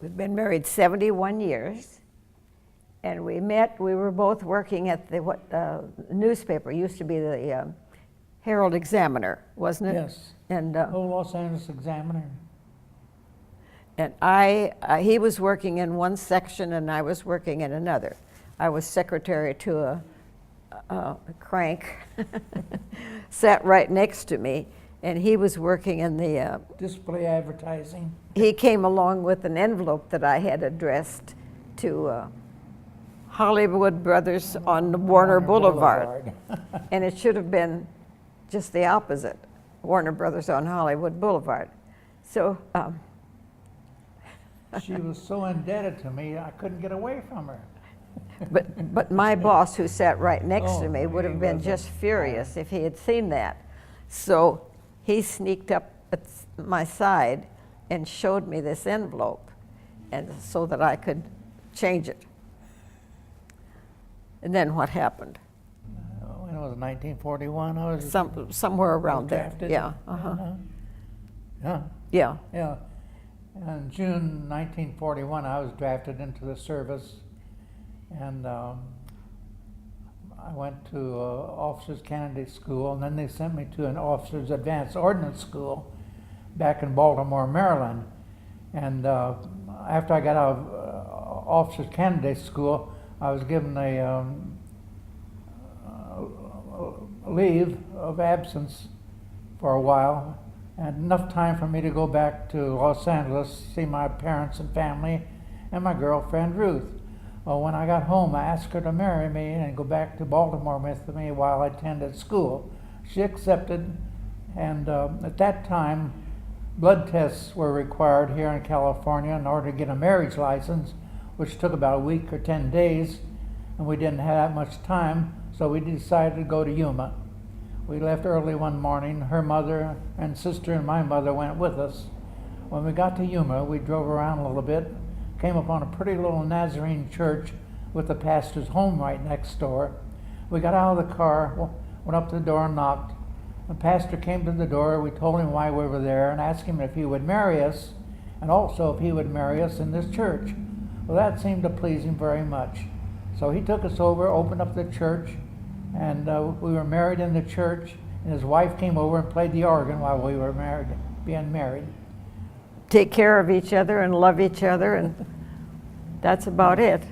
We've been married 71 years, and we were both working at the newspaper, used to be the Herald Examiner, wasn't it? Yes. And Los Angeles Examiner. And he was working in one section and I was working in another. I was secretary to a crank, sat right next to me, and he was working in the Display advertising. He came along with an envelope that I had addressed to Hollywood Brothers on Warner Boulevard. And it should have been just the opposite, Warner Brothers on Hollywood Boulevard. So she was so indebted to me, I couldn't get away from her. but my boss, who sat right next to me, Oh, would he have been was just furious if he had seen that. So he sneaked up at my side and showed me this envelope, and so that I could change it. And then what happened? When it was 1941, I was Somewhere around there. drafted. Yeah. Yeah. Yeah. Yeah. In June 1941, I was drafted into the service, and I went to Officers Candidate School, and then they sent me to an Officers Advanced Ordnance School back in Baltimore, Maryland. And after I got out of Officers Candidate School, I was given a leave of absence for a while, and enough time for me to go back to Los Angeles, see my parents and family, and my girlfriend Ruth. Well, when I got home, I asked her to marry me and go back to Baltimore with me while I attended school. She accepted, and at that time, blood tests were required here in California in order to get a marriage license, which took about a week or 10 days, and we didn't have that much time, so we decided to go to Yuma. We left early one morning. Her mother and sister and my mother went with us. When we got to Yuma, we drove around a little bit, came upon a pretty little Nazarene church with the pastor's home right next door. We got out of the car, went up to the door and knocked. The pastor came to the door. We told him why we were there and asked him if he would marry us, and also if he would marry us in this church. Well, that seemed to please him very much. So he took us over, opened up the church, and we were married in the church, and his wife came over and played the organ while we were being married. Take care of each other and love each other, and that's about it.